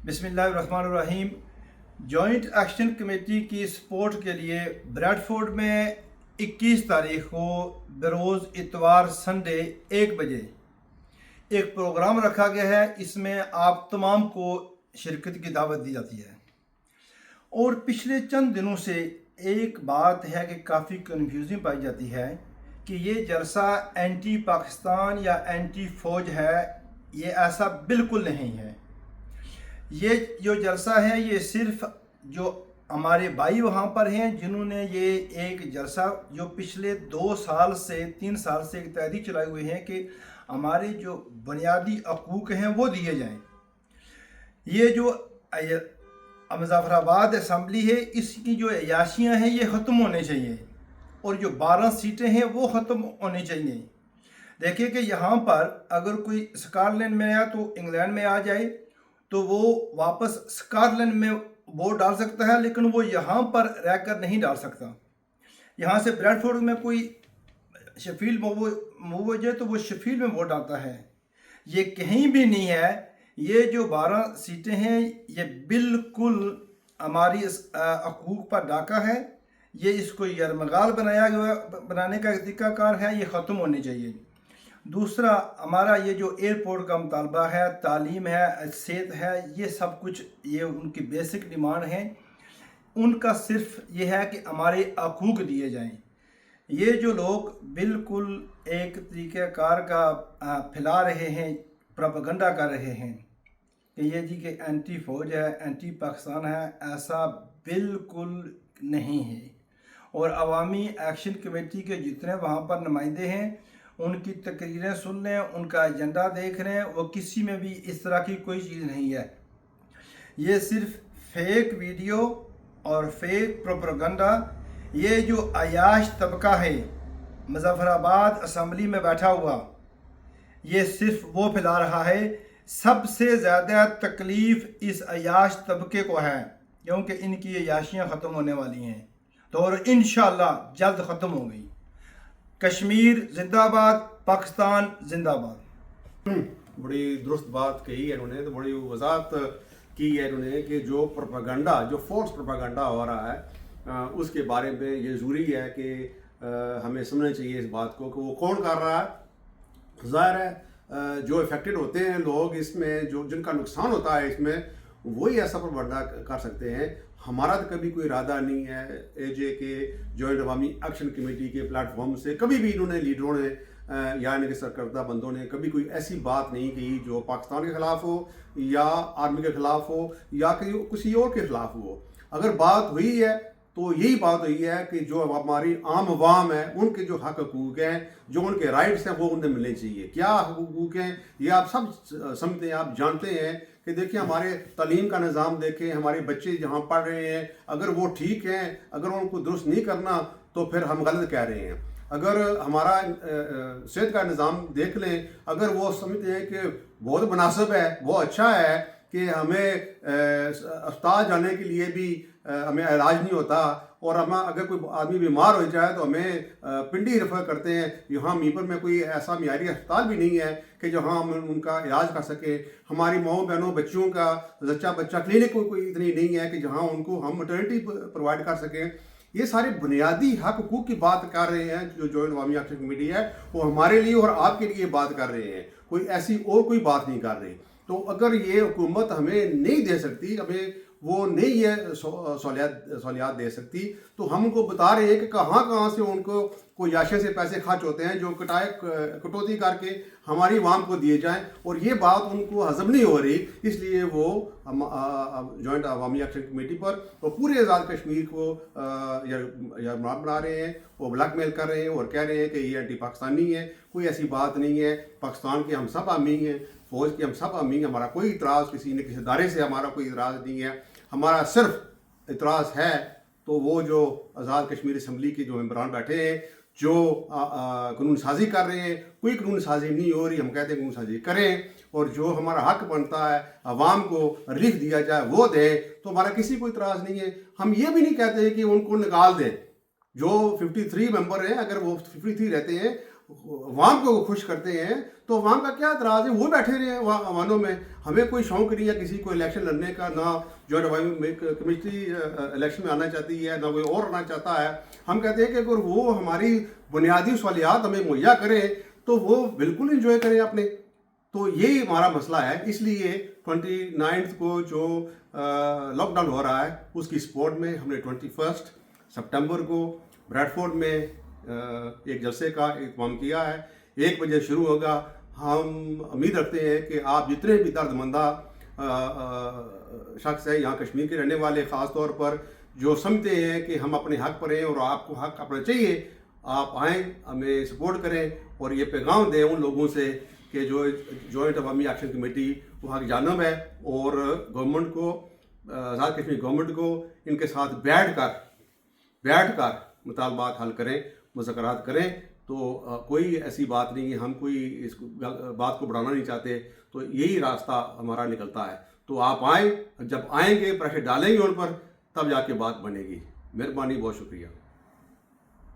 बिस्मिल्लाहिर्रहमानिर्रहीम। Joint action committee की support के लिए ब्रैडफोर्ड में 21 तारीख को बरोज़ इतवार संडे 1 बजे एक प्रोग्राम रखा गया है। इसमें आप तमाम को शिरकत की दावत दी जाती है। और पिछले चंद दिनों से एक बात है कि काफ़ी कन्फ्यूजन पाई जाती है कि ये जलसा एंटी पाकिस्तान या एंटी फ़ौज है। ये ऐसा बिल्कुल नहीं है। ये जो जलसा है ये सिर्फ जो हमारे भाई वहाँ पर हैं जिन्होंने ये एक जलसा जो पिछले 2 साल से 3 साल से एक तहरीक चलाए हुए हैं कि हमारे जो बुनियादी हकूक़ हैं वो दिए जाएं। ये जो मुज़फ़्फ़राबाद असम्बली है इसकी जो अयाशियाँ हैं ये ख़त्म होने चाहिए और जो 12 सीटें हैं वो ख़त्म होनी चाहिए। देखिए कि यहाँ पर अगर कोई स्कॉटलैंड में आया तो इंग्लैंड में आ जाए तो वो वापस स्कॉटलैंड में वोट डाल सकता है, लेकिन वो यहाँ पर रहकर नहीं डाल सकता। यहाँ से ब्रैडफोर्ड में कोई शेफील्ड मूव हो जाए तो वो शेफील्ड में वोट डालता है। ये कहीं भी नहीं है। ये जो 12 सीटें हैं ये बिल्कुल हमारी हकूक़ पर डाका है। ये इसको यरमगाल बनाने का तरीक़ाकार है। ये ख़त्म होनी चाहिए। दूसरा, हमारा ये जो एयरपोर्ट का मुतालबा है, तालीम है, सेहत है, ये सब कुछ ये उनकी बेसिक डिमांड है। उनका सिर्फ ये है कि हमारे हकूक़ दिए जाएं। ये जो लोग बिल्कुल एक तरीक़ाकार का फैला रहे हैं, प्रोपेगेंडा कर रहे हैं कि ये जी के एंटी फ़ौज है, एंटी पाकिस्तान है, ऐसा बिल्कुल नहीं है। और अवामी एक्शन कमेटी के जितने वहाँ पर नुमाइंदे हैं उनकी तकरीरें सुन रहे हैं, उनका एजेंडा देख रहे हैं, वो किसी में भी इस तरह की कोई चीज़ नहीं है। ये सिर्फ फेक वीडियो और फेक प्रोपेगेंडा, ये जो अयाश तबका है मुज़फ़्फ़राबाद असम्बली में बैठा हुआ, ये सिर्फ वो फैला रहा है। सबसे ज़्यादा तकलीफ़ इस अयाश तबके को है क्योंकि इनकी अयाशियाँ ख़त्म होने वाली हैं तो और इंशाअल्लाह जल्द ख़त्म होंगी। कश्मीर जिंदाबाद, पाकिस्तान जिंदाबाद। बड़ी दुरुस्त बात कही है इन्होंने, तो बड़ी वजाहत की है इन्होंने कि जो प्रोपेगेंडा, जो फोर्स प्रोपेगेंडा हो रहा है उसके बारे में ये ज़रूरी है कि हमें समझना चाहिए इस बात को कि वो कौन कर रहा है। ज़ाहिर है जो इफ़ेक्टेड होते हैं लोग इसमें, जो जिनका नुकसान होता है इसमें, वही ऐसा प्रोपेगेंडा कर सकते हैं। हमारा तो कभी कोई इरादा नहीं है एजे के जॉइंट अवामी एक्शन कमेटी के प्लेटफॉर्म से कभी भी इन्होंने लीडरों ने या इनके सरकर्दा बंदों ने कभी कोई ऐसी बात नहीं कही जो पाकिस्तान के ख़िलाफ़ हो या आर्मी के ख़िलाफ़ हो या किसी और के ख़िलाफ़ हो। अगर बात हुई है तो यही बात हुई है कि जो हमारी आम अवाम है उनके जो हक हकूक़ हैं, जो उनके राइट्स हैं, वो उन्हें मिलने चाहिए। क्या हकूक़ हैं ये आप सब समझते हैं, आप जानते हैं कि देखिए हमारे तालीम का निज़ाम देखें, हमारे बच्चे जहाँ पढ़ रहे हैं, अगर वो ठीक हैं, अगर उनको दुरुस्त नहीं करना तो फिर हम गलत कह रहे हैं। अगर हमारा सेहत का निज़ाम देख लें, अगर वो समझते हैं कि बहुत मुनासिब है, वो अच्छा है कि हमें अस्पताल जाने के लिए भी हमें इलाज नहीं होता और हम अगर कोई आदमी बीमार हो जाए तो हमें पिंडी रेफर करते हैं। यहाँ मीपर में कोई ऐसा मियारी अस्पताल भी नहीं है कि जहाँ हम उनका इलाज कर सके। हमारी माओ बहनों बच्चों का जच्चा बच्चा क्लिनिक कोई इतनी नहीं है कि जहाँ उनको हम मटर्निटी प्रोवाइड कर सकें। ये सारे बुनियादी हक हकूक़ की बात कर रहे हैं जो जॉइंट अवामी एक्शन कमेटी है, वो हमारे लिए और आपके लिए बात कर रहे हैं, कोई ऐसी और कोई बात नहीं कर रही। तो अगर ये हुकूमत हमें नहीं दे सकती, हमें वो नहीं ये सहूलियात दे सकती, तो हम उनको बता रहे हैं कि कहाँ से उनको कोई याशे से पैसे खर्च होते हैं जो कटौती करके हमारी आवाम को दिए जाएं, और ये बात उनको हजम नहीं हो रही। इसलिए वो जॉइंट अवामी एक्शन कमेटी पर और पूरे आज़ाद कश्मीर को यारमार बना रहे हैं, वो ब्लैकमेल कर रहे हैं और कह रहे हैं कि ये एंटी पाकिस्तानी है। कोई ऐसी बात नहीं है। पाकिस्तान के हम सब आमीन हैं, फ़ौज के हम सब आमीन हैं। हमारा कोई इतराज़ किसी इदारे से हमारा कोई इतराज़ नहीं है। हमारा सिर्फ इतराज़ है तो वो जो आज़ाद कश्मीर असम्बली के जो मेंबरान बैठे हैं जो कानून साजी कर रहे हैं, कोई कानून साजी नहीं हो रही, हम कहते हैं कानून साजी करें और जो हमारा हक बनता है आवाम को रिलीफ दिया जाए वो दें, तो हमारा किसी को इतराज़ नहीं है। हम ये भी नहीं कहते कि उनको निकाल दें। जो 53 मेंबर हैं, अगर वो 53 रहते हैं, अवाम को खुश करते हैं तो अवाम का क्या एतराज़ है, वो बैठे रहे हैं अवानों में। हमें कोई शौक नहीं है किसी को इलेक्शन लड़ने का, ना जो कमेटी इलेक्शन में आना चाहती है, ना कोई और आना चाहता है। हम कहते हैं कि अगर वो हमारी बुनियादी सहूलियात हमें मुहैया करें तो वो बिल्कुल इंजॉय करें अपने। तो यही हमारा मसला है। इसलिए 29 को जो लॉकडाउन हो रहा है उसकी सपोर्ट में हमने 21 सितंबर को ब्रैडफोर्ड में एक जलसे का इत्माम किया है। 1 बजे शुरू होगा। हम उम्मीद रखते हैं कि आप जितने भी दर्दमंदा शख्स हैं यहाँ कश्मीर के रहने वाले, ख़ास तौर पर जो समझते हैं कि हम अपने हक पर हैं और आपको हक अपना चाहिए, आप आएँ, हमें सपोर्ट करें और ये पैगाम दें उन लोगों से कि जो जॉइंट अवामी एक्शन कमेटी वो हक जानब है और गवर्नमेंट को, आज़ाद कश्मीर गवर्नमेंट को इनके साथ बैठ कर मुतालबात हल करें, मुज़ाकरात करें। तो कोई ऐसी बात नहीं है, हम कोई इस बात को बढ़ाना नहीं चाहते। तो यही रास्ता हमारा निकलता है। तो आप आएँ, जब आएंगे प्रेशर डालेंगे उन पर, तब जाके बात बनेगी। मेहरबानी, बहुत शुक्रिया।